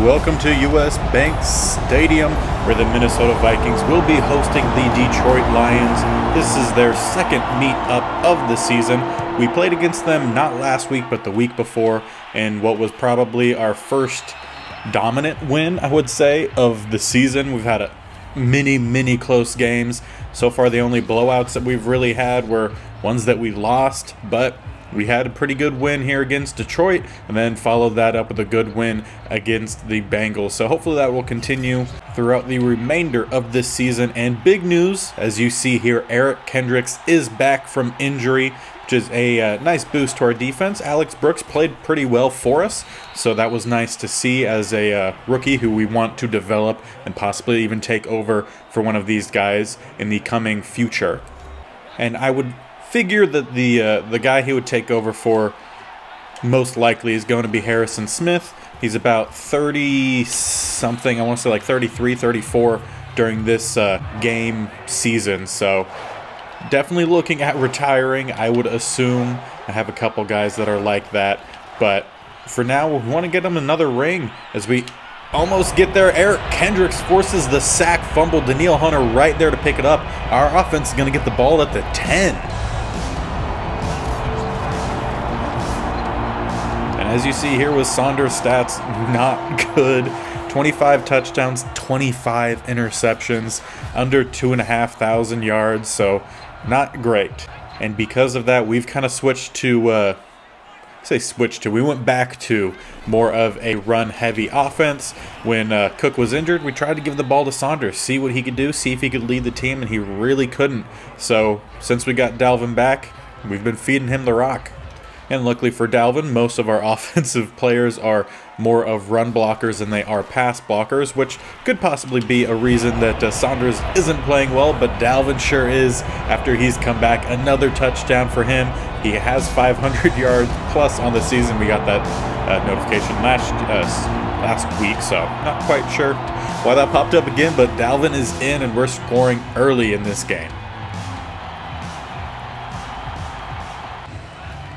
welcome to US Bank Stadium, where the Minnesota Vikings will be hosting the Detroit Lions. This is their second meet-up of the season. We played against them not last week, but the week before, in what was probably our first dominant win, I would say, of the season. We've had many close games. So far, the only blowouts that we've really had were ones that we lost, but we had a pretty good win here against Detroit, and then followed that up with a good win against the Bengals. So hopefully that will continue throughout the remainder of this season. And big news, as you see here, Eric Kendricks is back from injury, which is a nice boost to our defense. Alex Brooks played pretty well for us, so that was nice to see as a rookie who we want to develop and possibly even take over for one of these guys in the coming future. And I would figure that the guy he would take over for most likely is going to be Harrison Smith. He's about 30-something, I want to say like 33, 34 during this game season. So definitely looking at retiring, I would assume. I have a couple guys that are like that. But for now, we want to get him another ring as we almost get there. Eric Kendricks forces the sack fumble. Danielle Hunter right there to pick it up. Our offense is going to get the ball at the 10. As you see here with Saunders' stats, not good. 25 touchdowns, 25 interceptions, under 2,500 yards, so not great. And because of that, we've kind of switched to, we went back to more of a run-heavy offense. When Cook was injured, we tried to give the ball to Saunders, see what he could do, see if he could lead the team, and he really couldn't. So since we got Dalvin back, we've been feeding him the rock. And luckily for Dalvin, most of our offensive players are more of run blockers than they are pass blockers, which could possibly be a reason that Saunders isn't playing well, but Dalvin sure is after he's come back. Another touchdown for him. He has 500 yards plus on the season. We got that notification last week, so not quite sure why that popped up again, but Dalvin is in and we're scoring early in this game.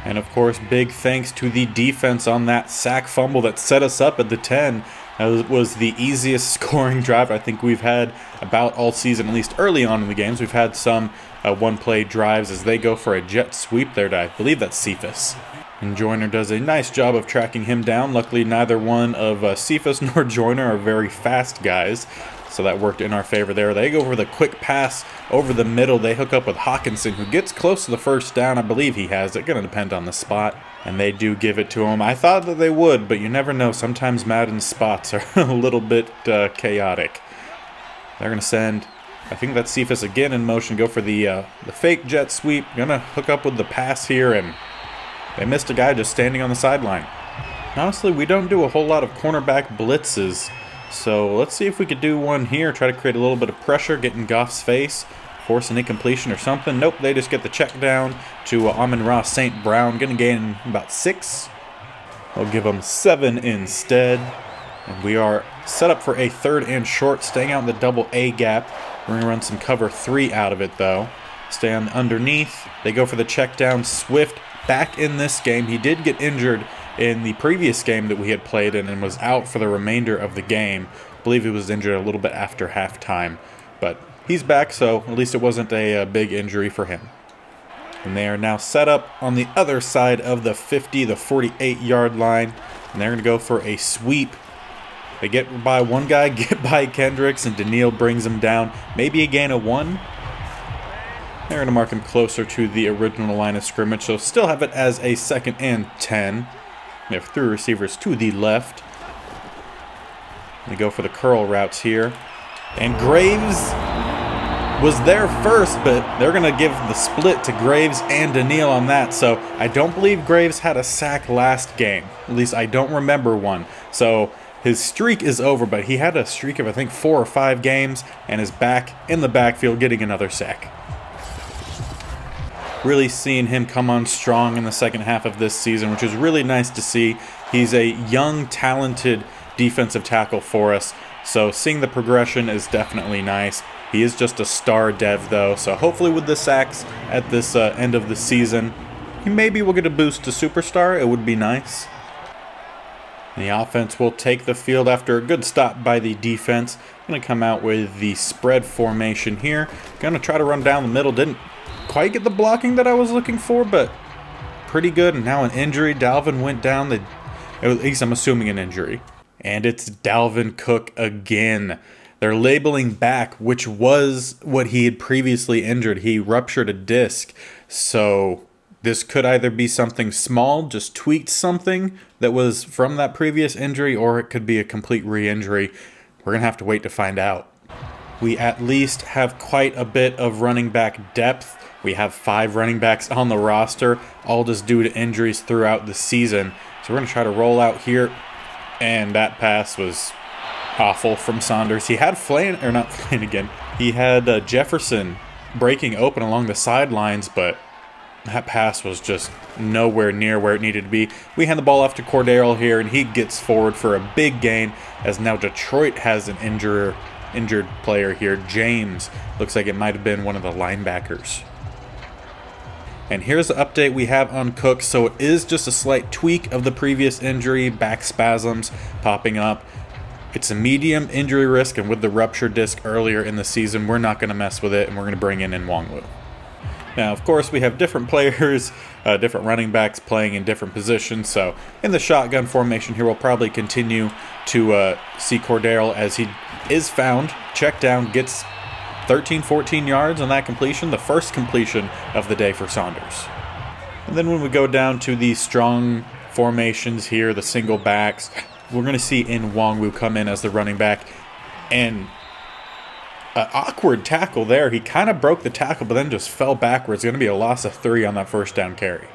And of course, big thanks to the defense on that sack fumble that set us up at the 10. That was the easiest scoring drive I think we've had about all season, at least early on in the games. We've had some one-play drives as they go for a jet sweep there to, I believe that's Cephas. And Joyner does a nice job of tracking him down. Luckily, neither one of Cephas nor Joyner are very fast guys, so that worked in our favor there. They go for the quick pass over the middle. They hook up with Hawkinson, who gets close to the first down. I believe he has it. Going to depend on the spot. And they do give it to him. I thought that they would, but you never know. Sometimes Madden's spots are a little bit chaotic. They're going to send, I think that's Cephas again in motion. Go for the fake jet sweep. Going to hook up with the pass here, and they missed a guy just standing on the sideline. Honestly, we don't do a whole lot of cornerback blitzes. So let's see if we could do one here. Try to create a little bit of pressure, get in Goff's face, force an incompletion or something. Nope, they just get the check down to Amon-Ra St. Brown. Going to gain about 6. I'll give them 7 instead. And we are set up for a 3rd and short, staying out in the double A gap. We're going to run some cover 3 out of it, though. Stay on underneath. They go for the check down. Swift back in this game. He did get injured in the previous game that we had played in and was out for the remainder of the game. I believe he was injured a little bit after halftime, but he's back, so at least it wasn't a big injury for him. And they are now set up on the other side of the 50, the 48-yard line, and they're going to go for a sweep. They get by one guy, get by Kendricks, and Danielle brings him down. Maybe a gain of 1. They're going to mark him closer to the original line of scrimmage, so still have it as a 2nd and 10. They have 3 receivers to the left. They go for the curl routes here. And Graves was there first, but they're going to give the split to Graves and Danielle on that. So I don't believe Graves had a sack last game. At least I don't remember one. So his streak is over, but he had a streak of, I think, 4 or 5 games and is back in the backfield getting another sack. Really seeing him come on strong in the second half of this season, which is really nice to see. He's a young, talented defensive tackle for us, so seeing the progression is definitely nice. He is just a star dev, though, so hopefully with the sacks at this end of the season, he maybe will get a boost to superstar. It would be nice. The offense will take the field after a good stop by the defense. Going to come out with the spread formation here. Going to try to run down the middle. Didn't quite get the blocking that I was looking for, but pretty good. And now an injury. Dalvin went down. At least I'm assuming an injury. And it's Dalvin Cook again. They're labeling back, which was what he had previously injured. He ruptured a disc. So this could either be something small, just tweaked something that was from that previous injury, or it could be a complete re-injury. We're going to have to wait to find out. We at least have quite a bit of running back depth. We have 5 running backs on the roster, all just due to injuries throughout the season. So we're going to try to roll out here. And that pass was awful from Saunders. He had He had Jefferson breaking open along the sidelines, but that pass was just nowhere near where it needed to be. We hand the ball off to Cordero here, and he gets forward for a big gain, as now Detroit has an injured player here. James looks like it might have been one of the linebackers. And here's the update we have on Cook. So it is just a slight tweak of the previous injury, back spasms popping up. It's a medium injury risk, and with the ruptured disc earlier in the season, we're not going to mess with it, and we're going to bring in Nwangwu. Now, of course, we have different players, different running backs playing in different positions. So in the shotgun formation here, we'll probably continue to see Cordero as he is found, check down, gets 13, 14 yards on that completion, the first completion of the day for Saunders. And then when we go down to the strong formations here, the single backs, we're going to see Nwangwu come in as the running back. And an awkward tackle there. He kind of broke the tackle, but then just fell backwards. It's going to be a loss of 3 on that first down carry.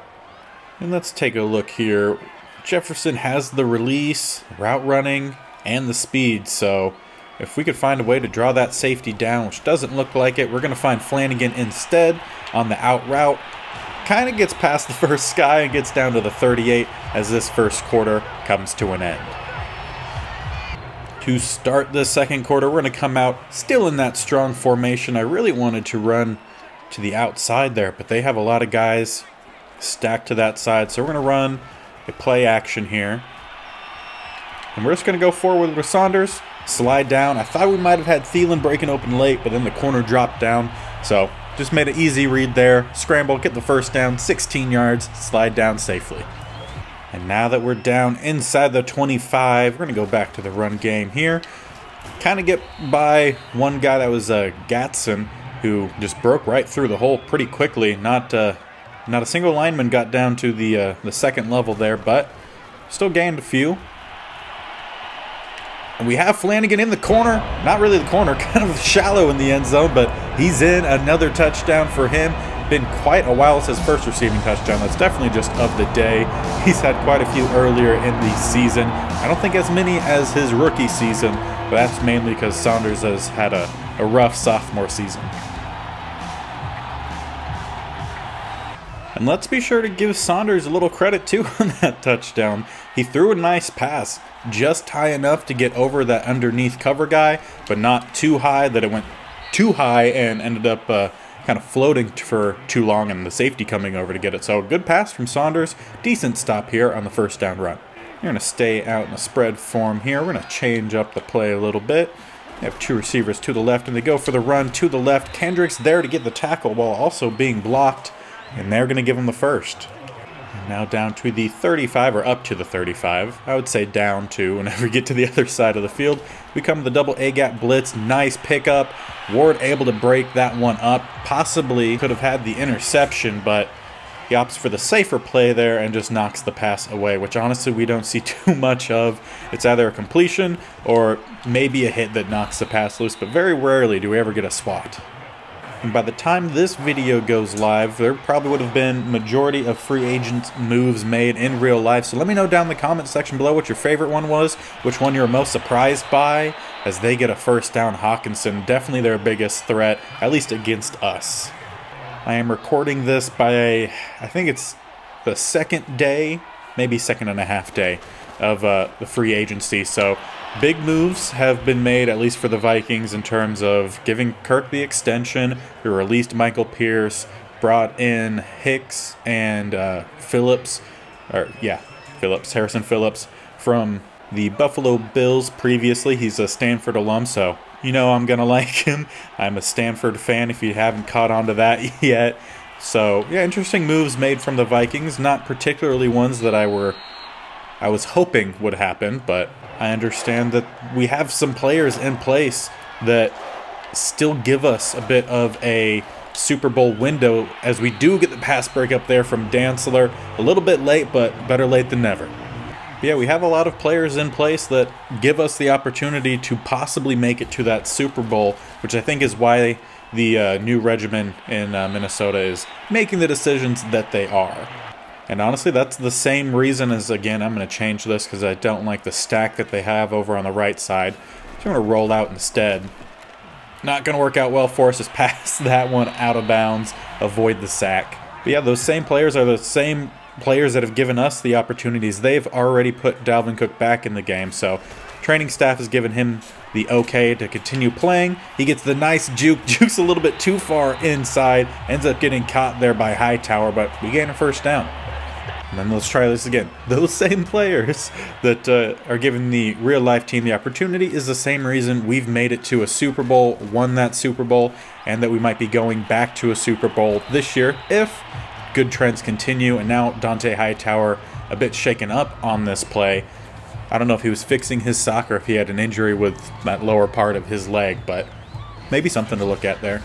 And let's take a look here. Jefferson has the release, route running, and the speed. So if we could find a way to draw that safety down, which doesn't look like it, we're going to find Flanagan instead on the out route. Kind of gets past the first guy and gets down to the 38 as this first quarter comes to an end. To start the second quarter, we're going to come out still in that strong formation. I really wanted to run to the outside there, but they have a lot of guys stacked to that side. So we're going to run a play action here. And we're just going to go forward with Saunders, slide down. I thought we might have had Thielen breaking open late, but then the corner dropped down. So just made an easy read there. Scramble, get the first down, 16 yards, slide down safely. And now that we're down inside the 25, we're going to go back to the run game here. Kind of get by one guy that was Gatson, who just broke right through the hole pretty quickly. Not a single lineman got down to the second level there, but still gained a few. And we have Flanagan in the corner. Not really the corner, kind of shallow in the end zone, but he's in. Another touchdown for him. Been quite a while since his first receiving touchdown. That's definitely just of the day. He's had quite a few earlier in the season. I don't think as many as his rookie season, but that's mainly because Saunders has had a rough sophomore season. And let's be sure to give Saunders a little credit too on that touchdown. He threw a nice pass, just high enough to get over that underneath cover guy, but not too high that it went too high and ended up kind of floating for too long and the safety coming over to get it. So a good pass from Saunders. Decent stop here on the first down run. You're going to stay out in a spread form here. We're going to change up the play a little bit. We have 2 receivers to the left, and they go for the run to the left. Kendrick's there to get the tackle while also being blocked, and they're going to give him the first. And now down to the 35, or up to the 35. I would say down to whenever we get to the other side of the field. We come with the double A-gap blitz. Nice pickup. Ward able to break that one up. Possibly could have had the interception, but he opts for the safer play there and just knocks the pass away, which honestly we don't see too much of. It's either a completion or maybe a hit that knocks the pass loose, but very rarely do we ever get a swat. And by the time this video goes live, there probably would have been majority of free agent moves made in real life. So let me know down in the comment section below what your favorite one was, which one you're most surprised by as they get a first down. Hawkinson, definitely their biggest threat, at least against us. I am recording this by, I think it's the second day, maybe second and a half day of the free agency. So big moves have been made, at least for the Vikings, in terms of giving Kirk the extension. We released Michael Pierce, brought in Hicks and Harrison Phillips from the Buffalo Bills previously. He's a Stanford alum, so you know I'm going to like him. I'm a Stanford fan if you haven't caught on to that yet. So, yeah, interesting moves made from the Vikings. Not particularly ones that I was hoping would happen, but I understand that we have some players in place that still give us a bit of a Super Bowl window, as we do get the pass break up there from Dantzler. A little bit late, but better late than never. But yeah, we have a lot of players in place that give us the opportunity to possibly make it to that Super Bowl, which I think is why the new regimen in Minnesota is making the decisions that they are. And honestly, that's the same reason as, again, I'm going to change this because I don't like the stack that they have over on the right side. So I'm going to roll out instead. Not going to work out well for us. Just pass that one out of bounds. Avoid the sack. But yeah, those same players are the same players that have given us the opportunities. They've already put Dalvin Cook back in the game. So training staff has given him the okay to continue playing. He gets the nice juke. Juke's a little bit too far inside. Ends up getting caught there by Hightower, but we gain a first down. And then let's try this again. Those same players that are giving the real-life team the opportunity is the same reason we've made it to a Super Bowl, won that Super Bowl, and that we might be going back to a Super Bowl this year if good trends continue. And now Dante Hightower a bit shaken up on this play. I don't know if he was fixing his sock or if he had an injury with that lower part of his leg, but maybe something to look at there.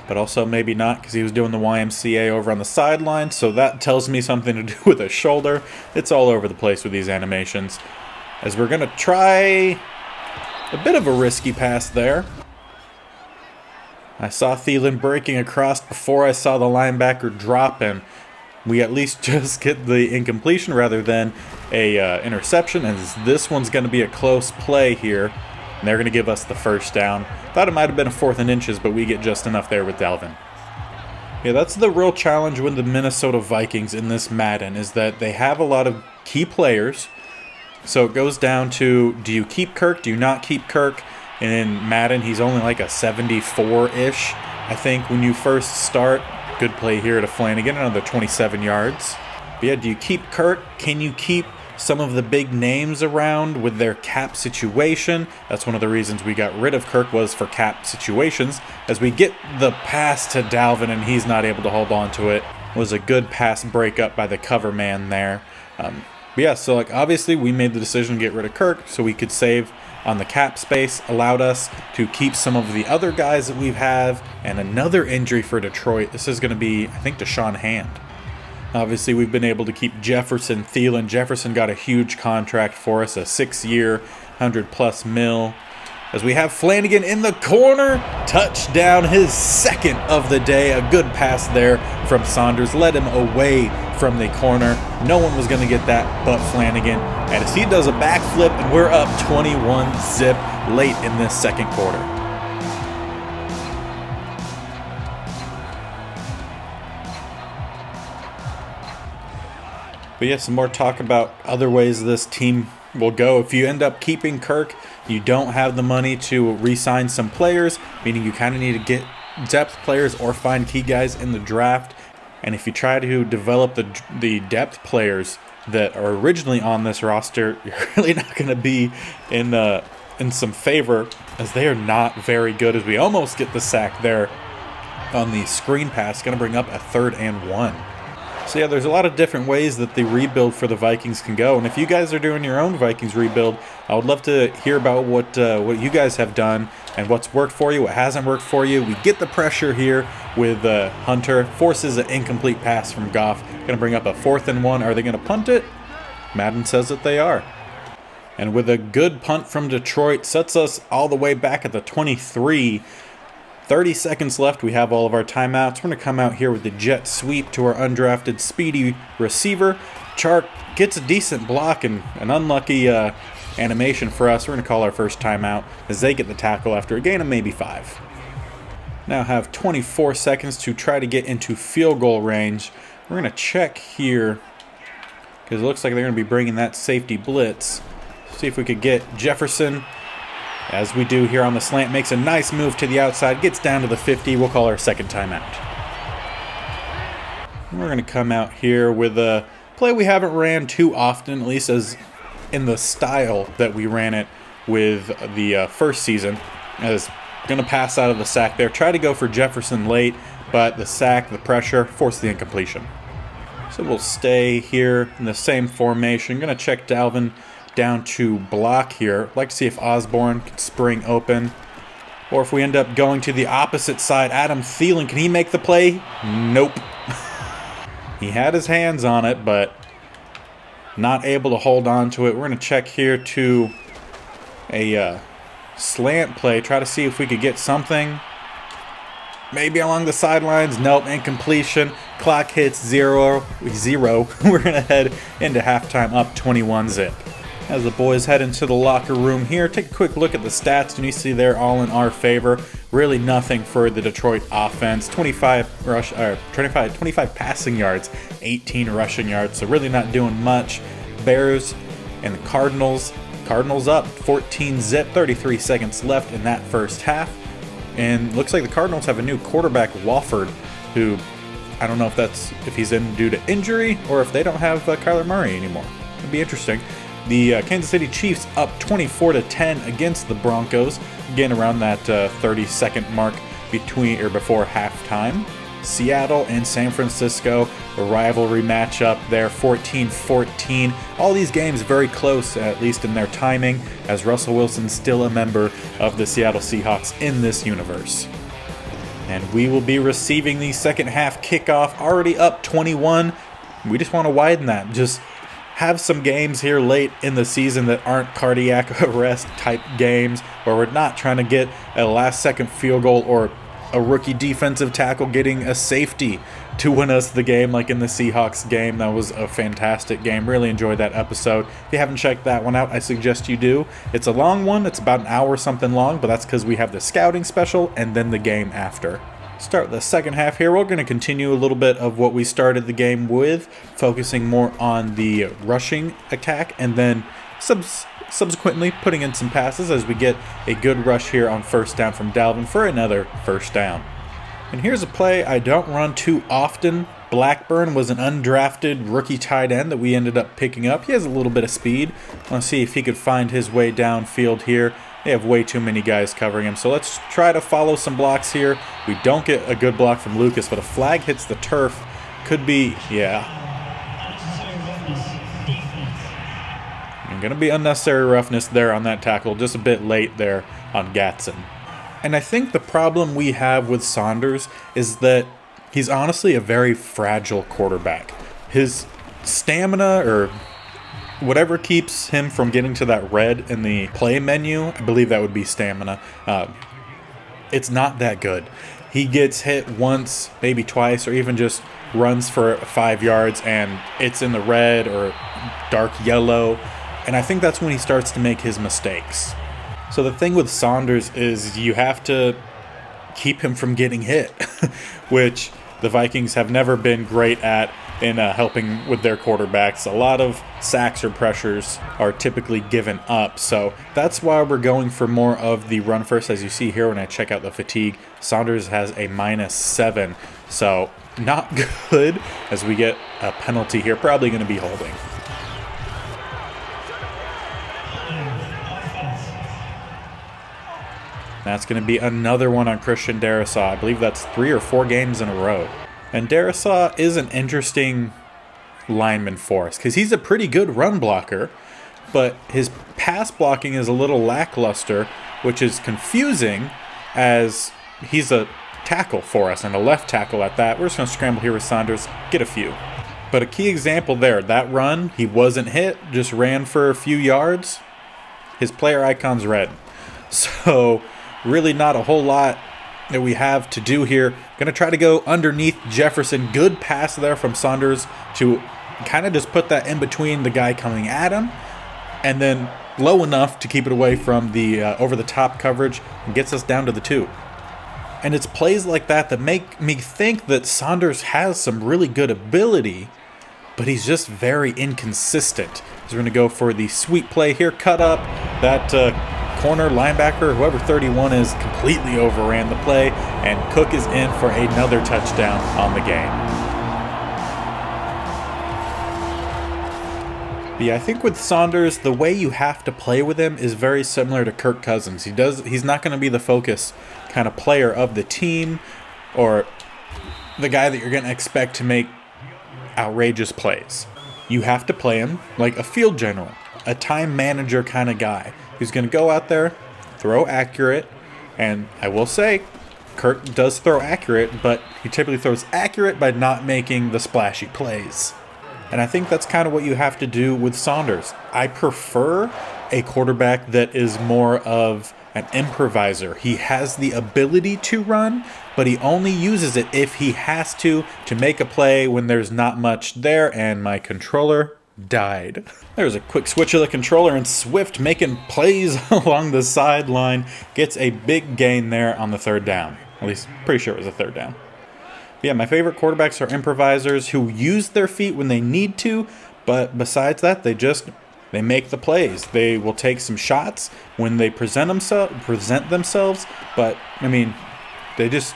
But also maybe not, because he was doing the YMCA over on the sideline, so that tells me something to do with a shoulder. It's all over the place with these animations. As we're going to try a bit of a risky pass there. I saw Thielen breaking across before I saw the linebacker drop him. We at least just get the incompletion rather than a interception, and this one's going to be a close play here. And they're going to give us the first down. Thought it might have been a 4th and inches, but we get just enough there with Dalvin. Yeah, that's the real challenge with the Minnesota Vikings in this Madden, is that they have a lot of key players. So it goes down to, do you keep Kirk, do you not keep Kirk? And in Madden, he's only like a 74-ish, I think, when you first start. Good play here to Flanagan, another 27 yards. But yeah, do you keep Kirk? Can you keep some of the big names around with their cap situation? That's one of the reasons we got rid of Kirk, was for cap situations. As we get the pass to Dalvin and he's not able to hold on to it. Was a good pass breakup by the cover man there. But yeah, so like obviously we made the decision to get rid of Kirk so we could save on the cap space. Allowed us to keep some of the other guys that we have. And another injury for Detroit. This is going to be, I think, Deshaun Hand. Obviously, we've been able to keep Jefferson, Thielen. Jefferson got a huge contract for us, a 6-year, $100+ million. As we have Flanagan in the corner, touchdown, his 2nd of the day. A good pass there from Saunders, led him away from the corner. No one was going to get that but Flanagan. And as he does a backflip, and we're up 21-zip late in this second quarter. But yeah, some more talk about other ways this team will go. If you end up keeping Kirk, you don't have the money to re-sign some players, meaning you kind of need to get depth players or find key guys in the draft. And if you try to develop the depth players that are originally on this roster, you're really not going to be in some favor, as they are not very good. As we almost get the sack there on the screen pass, going to bring up a 3rd and 1. So yeah, there's a lot of different ways that the rebuild for the Vikings can go. And if you guys are doing your own Vikings rebuild, I would love to hear about what you guys have done and what's worked for you, what hasn't worked for you. We get the pressure here with Hunter. Forces an incomplete pass from Goff. Going to bring up a 4th and 1. Are they going to punt it? Madden says that they are. And with a good punt from Detroit, sets us all the way back at the 23. 30 seconds left. We have all of our timeouts. We're going to come out here with the jet sweep to our undrafted speedy receiver. Chark gets a decent block and an unlucky animation for us. We're going to call our first timeout as they get the tackle after a gain of maybe 5. Now have 24 seconds to try to get into field goal range. We're going to check here because it looks like they're going to be bringing that safety blitz. See if we could get Jefferson. As we do here on the slant, makes a nice move to the outside, gets down to the 50. We'll call our second timeout. We're going to come out here with a play we haven't ran too often, at least as in the style that we ran it with the first season. As going to pass out of the sack there. Try to go for Jefferson late, but the sack, the pressure, forced the incompletion. So we'll stay here in the same formation. Going to check Dalvin down to block here. Like to see if Osborne can spring open. Or if we end up going to the opposite side, Adam Thielen, can he make the play? Nope. He had his hands on it, but not able to hold on to it. We're going to check here to a slant play. Try to see if we could get something. Maybe along the sidelines. Nope, incompletion. Clock hits 0. We're going to head into halftime up 21-zip. As the boys head into the locker room here, take a quick look at the stats, and you see they're all in our favor. Really nothing for the Detroit offense. 25 passing yards, 18 rushing yards, so really not doing much. Bears and the Cardinals up 14-zip, 33 seconds left in that first half. And looks like the Cardinals have a new quarterback, Wofford, who I don't know if he's in due to injury or if they don't have Kyler Murray anymore. It'd be interesting. The Kansas City Chiefs up 24-10 against the Broncos, again around that 30-second mark before halftime. Seattle and San Francisco, a rivalry matchup there, 14-14. All these games very close, at least in their timing, as Russell Wilson's still a member of the Seattle Seahawks in this universe. And we will be receiving the second half kickoff, already up 21. We just want to widen that. Just have some games here late in the season that aren't cardiac arrest type games, where we're not trying to get a last-second field goal or a rookie defensive tackle getting a safety to win us the game, like in the Seahawks game. That was a fantastic game. Really enjoyed that episode. If you haven't checked that one out, I suggest you do. It's a long one. It's about an hour something long, but that's because we have the scouting special and then the game after. Start the second half here. We're going to continue a little bit of what we started the game with, focusing more on the rushing attack, and then subsequently putting in some passes as we get a good rush here on first down from Dalvin for another first down. And here's a play I don't run too often. Blackburn was an undrafted rookie tight end that we ended up picking up. He has a little bit of speed. I want to see if he could find his way downfield here. They have way too many guys covering him, so let's try to follow some blocks here. We don't get a good block from Lucas, but a flag hits the turf. Could be, yeah. Going to be unnecessary roughness there on that tackle, just a bit late there on Gatson. And I think the problem we have with Saunders is that he's honestly a very fragile quarterback. His stamina, or whatever keeps him from getting to that red in the play menu, I believe that would be stamina, it's not that good. He gets hit once, maybe twice, or even just runs for 5 yards and it's in the red or dark yellow. And I think that's when he starts to make his mistakes. So the thing with Saunders is you have to keep him from getting hit, which the Vikings have never been great at in helping with their quarterbacks. A lot of sacks or pressures are typically given up. So that's why we're going for more of the run first. As you see here when I check out the fatigue, Saunders has a -7. So not good, as we get a penalty here. Probably going to be holding. That's going to be another one on Christian Darrisaw. I believe that's 3 or 4 games in a row. And Darrisaw is an interesting lineman for us because he's a pretty good run blocker, but his pass blocking is a little lackluster, which is confusing as he's a tackle for us, and a left tackle at that. We're just going to scramble here with Saunders, get a few. But a key example there, that run, he wasn't hit, just ran for a few yards. His player icon's red. So really not a whole lot that we have to do here. Going to try to go underneath Jefferson. Good pass there from Saunders to kind of just put that in between the guy coming at him, and then low enough to keep it away from the over-the-top coverage and gets us down to the 2. And it's plays like that that make me think that Saunders has some really good ability, but he's just very inconsistent. So we're going to go for the sweep play here. Cut up. That corner, linebacker, whoever 31 is, completely overran the play, and Cook is in for another touchdown on the game. But yeah, I think with Saunders, the way you have to play with him is very similar to Kirk Cousins. He's not going to be the focus kind of player of the team or the guy that you're going to expect to make outrageous plays. You have to play him like a field general, a time manager kind of guy who's going to go out there, throw accurate, and I will say, Kirk does throw accurate, but he typically throws accurate by not making the splashy plays. And I think that's kind of what you have to do with Saunders. I prefer a quarterback that is more of an improviser. He has the ability to run, but he only uses it if he has to make a play when there's not much there, and my controller died. There's a quick switch of the controller, and Swift making plays along the sideline gets a big gain there on the third down. At least, pretty sure it was a third down. Yeah, my favorite quarterbacks are improvisers who use their feet when they need to, but besides that, they make the plays. They will take some shots when they present themselves, but I mean, they're just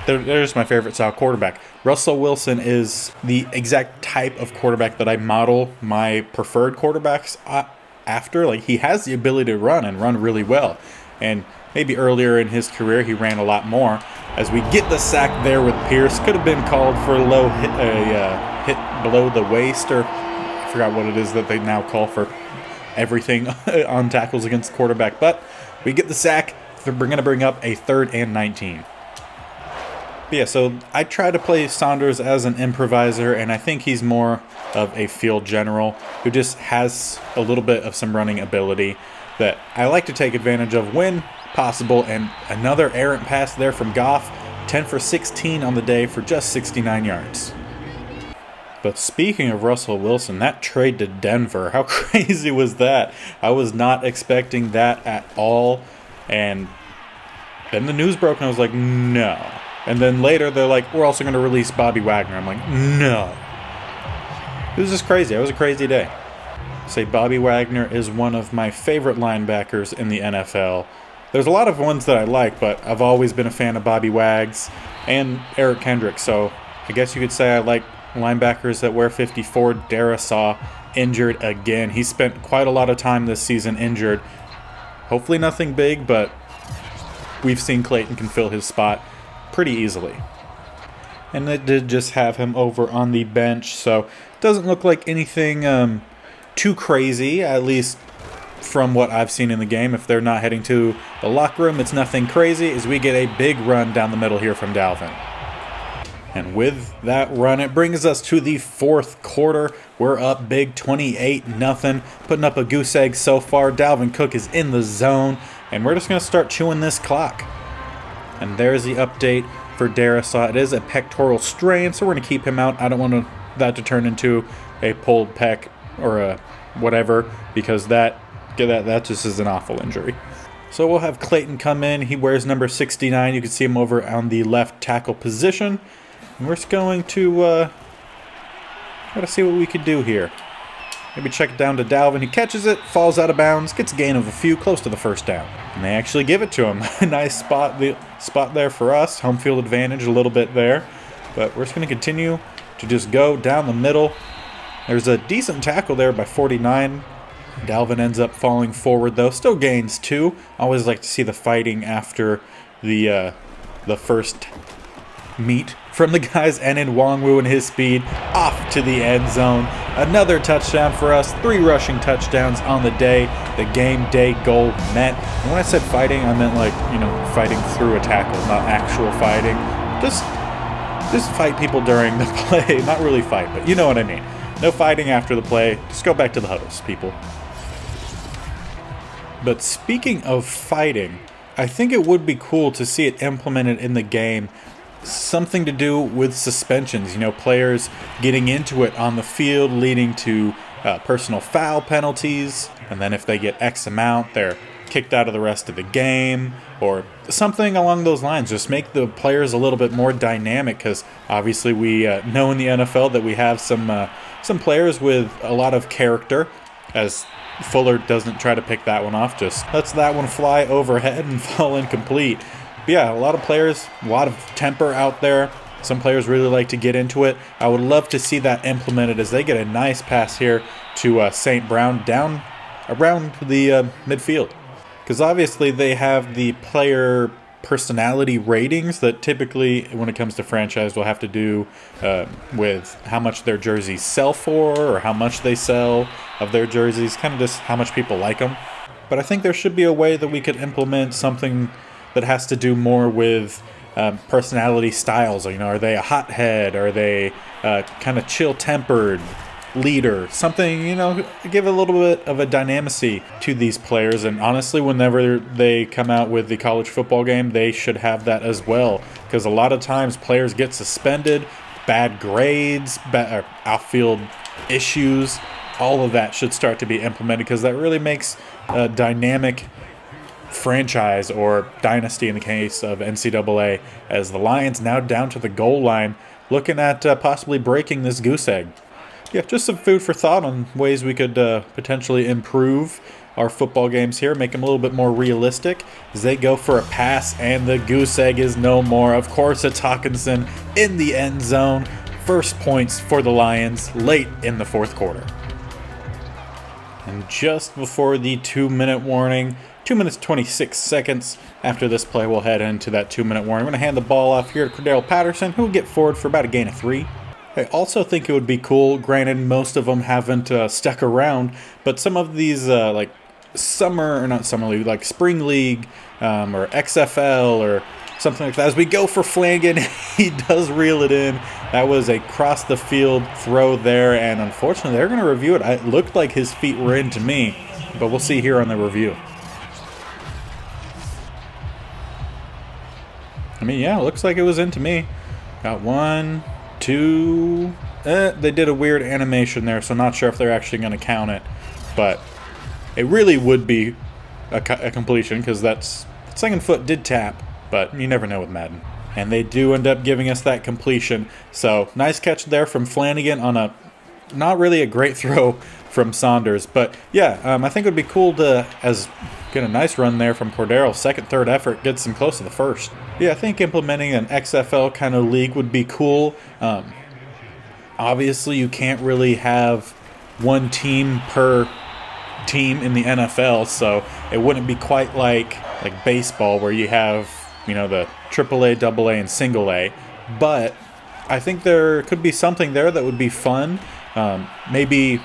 my favorite style quarterback. Russell Wilson is the exact type of quarterback that I model my preferred quarterbacks after. Like, he has the ability to run and run really well, and maybe earlier in his career he ran a lot more. As we get the sack there with Pierce, could have been called for a low hit below the waist, or I forgot what it is that they now call for everything on tackles against the quarterback. But we get the sack. We're going to bring up a 3rd and 19. But yeah, so I try to play Saunders as an improviser, and I think he's more of a field general who just has a little bit of some running ability that I like to take advantage of when possible. And another errant pass there from Goff, 10 for 16 on the day for just 69 yards. But speaking of Russell Wilson, that trade to Denver, how crazy was that? I was not expecting that at all. And then the news broke and I was like, no. And then later they're like, we're also going to release Bobby Wagner. I'm like, no. It was just crazy. It was a crazy day. Say Bobby Wagner is one of my favorite linebackers in the NFL. There's a lot of ones that I like, but I've always been a fan of Bobby Wags and Eric Kendricks. So I guess you could say I like linebackers that wear 54. Darrisaw injured again. He spent quite a lot of time this season injured. Hopefully nothing big, but we've seen Clayton can fill his spot pretty easily. And it did just have him over on the bench, so it doesn't look like anything too crazy, at least from what I've seen in the game. If they're not heading to the locker room, it's nothing crazy, as we get a big run down the middle here from Dalvin. And with that run, it brings us to the 4th quarter. We're up big, 28-0, putting up a goose egg so far. Dalvin Cook is in the zone, and we're just going to start chewing this clock. And there's the update for Darrisaw. It is a pectoral strain, so we're going to keep him out. I don't want that to turn into a pulled pec or a whatever, because that just is an awful injury. So we'll have Clayton come in. He wears number 69. You can see him over on the left tackle position. And we're just going to gotta see what we could do here. Maybe check it down to Dalvin. He catches it, falls out of bounds, gets a gain of a few, close to the first down. And they actually give it to him. Nice spot there for us. Home field advantage a little bit there. But we're just going to continue to just go down the middle. There's a decent tackle there by 49. Dalvin ends up falling forward, though. Still gains 2. I always like to see the fighting after the first meet from the guys. And in Wongwu and his speed off to the end zone. Another touchdown for us. 3 rushing touchdowns on the day. The game day goal met. And when I said fighting, I meant fighting through a tackle, not actual fighting. Just fight people during the play. Not really fight, but you know what I mean. No fighting after the play. Just go back to the huddles, people. But speaking of fighting, I think it would be cool to see it implemented in the game. Something to do with suspensions. Players getting into it on the field, leading to personal foul penalties. And then if they get X amount, they're kicked out of the rest of the game. Or something along those lines. Just make the players a little bit more dynamic. Because obviously we know in the NFL that we have some players with a lot of character, as Fuller doesn't try to pick that one off, just lets that one fly overhead and fall incomplete. But yeah, a lot of players, a lot of temper out there. Some players really like to get into it. I would love to see that implemented as they get a nice pass here to St. Brown down around the midfield. Because obviously they have the player personality ratings that typically, when it comes to franchise, will have to do with how much their jerseys sell for or how much they sell of their jerseys, kind of just how much people like them. But I think there should be a way that we could implement something that has to do more with personality styles. You know, are they a hothead? Are they kind of chill-tempered leader? Something, you know, give a little bit of a dynamicy to these players. And honestly, whenever they come out with the college football game, they should have that as well. Because a lot of times players get suspended, bad grades, outfield issues. All of that should start to be implemented because that really makes a dynamic franchise or dynasty in the case of NCAA, as the Lions now down to the goal line looking at possibly breaking this goose egg. Yeah, just some food for thought on ways we could potentially improve our football games here, make them a little bit more realistic as they go for a pass and the goose egg is no more. Of course, it's Hawkinson in the end zone. First points for the Lions late in the fourth quarter. And just before the 2-minute warning, 2 minutes 26 seconds after this play, we'll head into that 2-minute warning. I'm going to hand the ball off here to Cordell Patterson, who will get forward for about a gain of 3. I also think it would be cool, granted most of them haven't stuck around, but some of these like spring league or XFL or something like that. As we go for Flanagan, he does reel it in. That was a cross the field throw there, and unfortunately they're going to review it. It looked like his feet were in to me, but we'll see here on the review. I mean, yeah, it looks like it was in to me. Got 1, 2. They did a weird animation there, so not sure if they're actually going to count it. But it really would be a completion because that second foot did tap, but you never know with Madden. And they do end up giving us that completion. So nice catch there from Flanagan on a not really a great throw from Saunders. But yeah, I think it would be cool to get a nice run there from Cordero. Second, third effort gets them close to the first. Yeah, I think implementing an XFL kind of league would be cool. Obviously, you can't really have one team per team in the NFL, so it wouldn't be quite like baseball where you have, you know, the AAA, AA, and single A. But I think there could be something there that would be fun. Maybe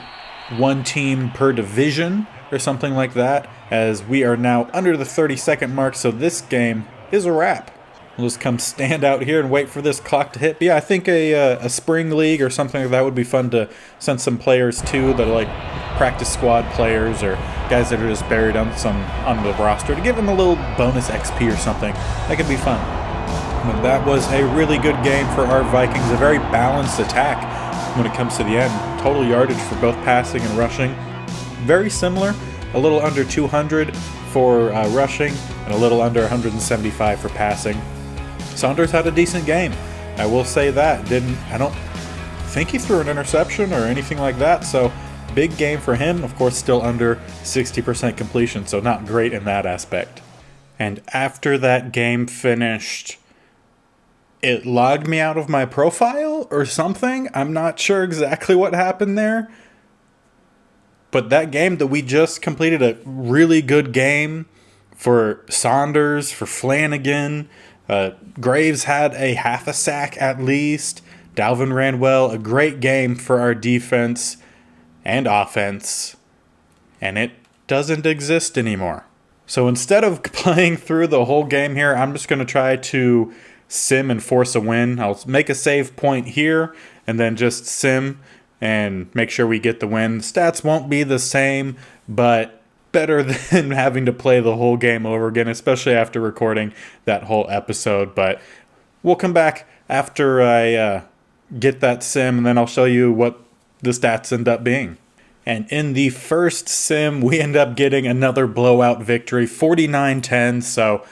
one team per division or something like that, as we are now under the 30-second mark, so this game is a wrap. We'll just come stand out here and wait for this clock to hit. But yeah, I think a spring league or something like that would be fun to send some players to that are like practice squad players or guys that are just buried on the roster to give them a little bonus XP or something. That could be fun. But that was a really good game for our Vikings, a very balanced attack when it comes to the end. Total yardage for both passing and rushing. Very similar, a little under 200 for rushing and a little under 175 for passing. Saunders had a decent game. I will say that. I don't think he threw an interception or anything like that, so big game for him. Of course, still under 60% completion, so not great in that aspect. And after that game finished, it logged me out of my profile or something. I'm not sure exactly what happened there. But that game that we just completed, a really good game for Saunders, for Flanagan. Graves had a half a sack at least. Dalvin ran well. A great game for our defense and offense. And it doesn't exist anymore. So instead of playing through the whole game here, I'm just going to try to sim and force a win. I'll make a save point here and then just sim and make sure we get the win. Stats won't be the same, but better than having to play the whole game over again, especially after recording that whole episode. But we'll come back after I get that sim, and then I'll show you what the stats end up being. And in the first sim, we end up getting another blowout victory, 49-10. So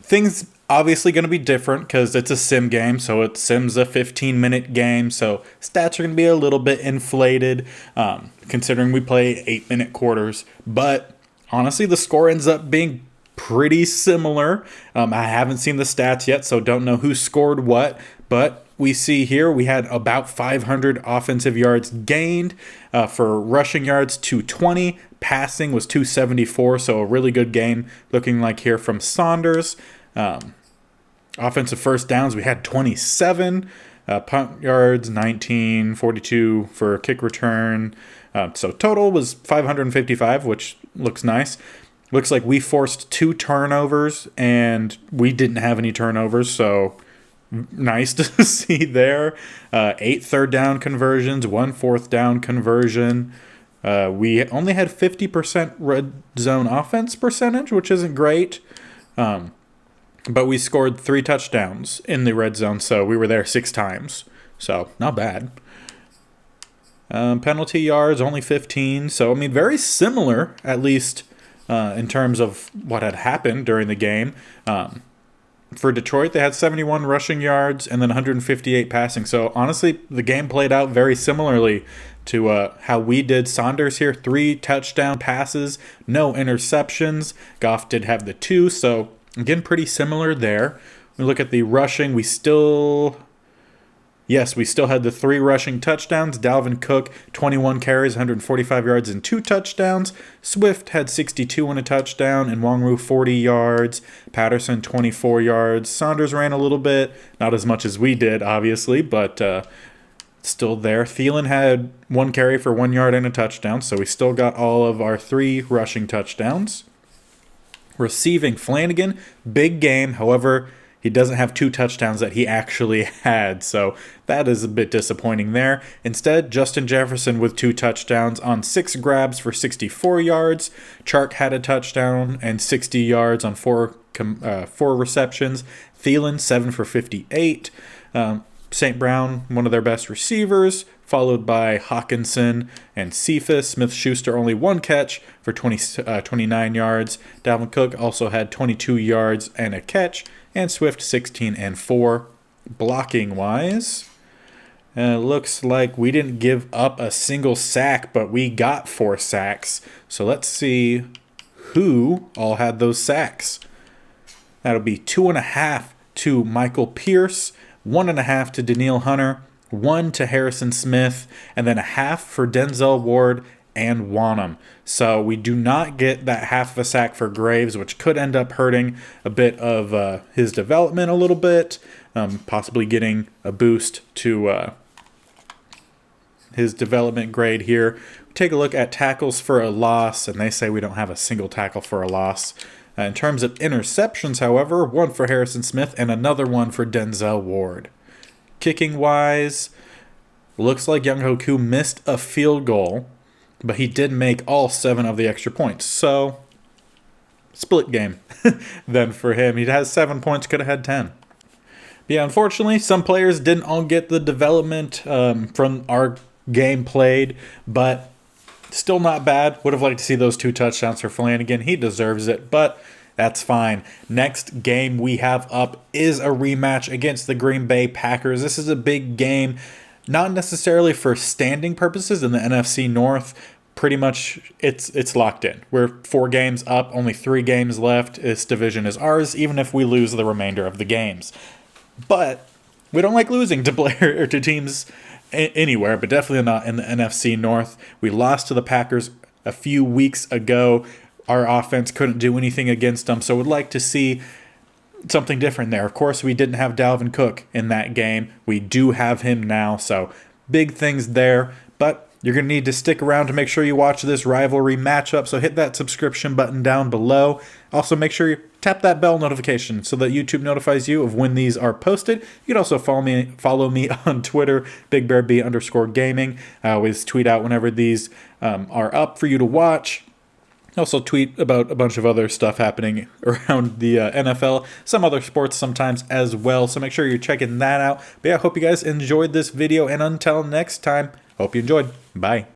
things obviously going to be different because it's a sim game, so it sims a 15-minute game, so stats are going to be a little bit inflated considering we play 8-minute quarters. But honestly, the score ends up being pretty similar. I haven't seen the stats yet, so don't know who scored what, But we see here we had about 500 offensive yards gained. For rushing yards, 220. Passing was 274, so a really good game looking like here from Saunders. Offensive first downs, we had 27. Punt yards, 19, 42 for a kick return. So total was 555, which looks nice. Looks like we forced 2 turnovers, and we didn't have any turnovers, so nice to see there. 8 third down conversions, 1 fourth down conversion. We only had 50% red zone offense percentage, which isn't great. But we scored 3 touchdowns in the red zone, so we were there 6 times. So, not bad. Penalty yards, only 15. So, I mean, very similar, at least in terms of what had happened during the game. For Detroit, they had 71 rushing yards and then 158 passing. So, honestly, the game played out very similarly to how we did. Saunders here, 3 touchdown passes, no interceptions. Goff did have the 2, so again, pretty similar there. We look at the rushing, we still had the 3 rushing touchdowns. Dalvin Cook, 21 carries, 145 yards, and 2 touchdowns. Swift had 62 and a touchdown, and Nwangwu 40 yards. Patterson, 24 yards. Saunders ran a little bit, not as much as we did, obviously, but still there. Thielen had 1 carry for 1 yard and a touchdown, so we still got all of our 3 rushing touchdowns. Receiving, Flanagan, big game. However, he doesn't have 2 touchdowns that he actually had, so that is a bit disappointing there. Instead, Justin Jefferson with 2 touchdowns on 6 grabs for 64 yards. Chark had a touchdown and 60 yards on 4 receptions. Thielen, 7 for 58. St. Brown, one of their best receivers, followed by Hawkinson and Cephas. Smith-Schuster only 1 catch for 29 yards. Dalvin Cook also had 22 yards and a catch. And Swift 16 and 4. Blocking-wise, looks like we didn't give up a single sack, but we got 4 sacks. So let's see who all had those sacks. That'll be 2.5 to Michael Pierce, 1.5 to Danielle Hunter, 1 to Harrison Smith, and then 1/2 for Denzel Ward and Wanham. So we do not get that 1/2 of a sack for Graves, which could end up hurting a bit of his development a little bit, possibly getting a boost to his development grade here. Take a look at tackles for a loss, and they say we don't have a single tackle for a loss. In terms of interceptions, however, 1 for Harrison Smith and another 1 for Denzel Ward. Kicking-wise, looks like Younghoe Koo missed a field goal, but he did make all 7 of the extra points. So, split game then for him. He has 7 points, could have had 10. But yeah, unfortunately, some players didn't all get the development from our game played, but still not bad. Would have liked to see those 2 touchdowns for Flanagan. He deserves it, but that's fine. Next game we have up is a rematch against the Green Bay Packers. This is a big game, not necessarily for standing purposes in the NFC North. Pretty much it's locked in. We're 4 games up, only 3 games left. This division is ours, even if we lose the remainder of the games. But we don't like losing to teams anywhere, but definitely not in the NFC North. We lost to the Packers a few weeks ago. Our offense couldn't do anything against them, so would like to see something different there. Of course, we didn't have Dalvin Cook in that game. We do have him now, so big things there. But you're going to need to stick around to make sure you watch this rivalry matchup, so hit that subscription button down below. Also, make sure you tap that bell notification so that YouTube notifies you of when these are posted. You can also follow me on Twitter, BigBearB_gaming. I always tweet out whenever these are up for you to watch. I also tweet about a bunch of other stuff happening around the NFL, some other sports sometimes as well, so make sure you're checking that out. But yeah, I hope you guys enjoyed this video, and until next time, hope you enjoyed. Bye.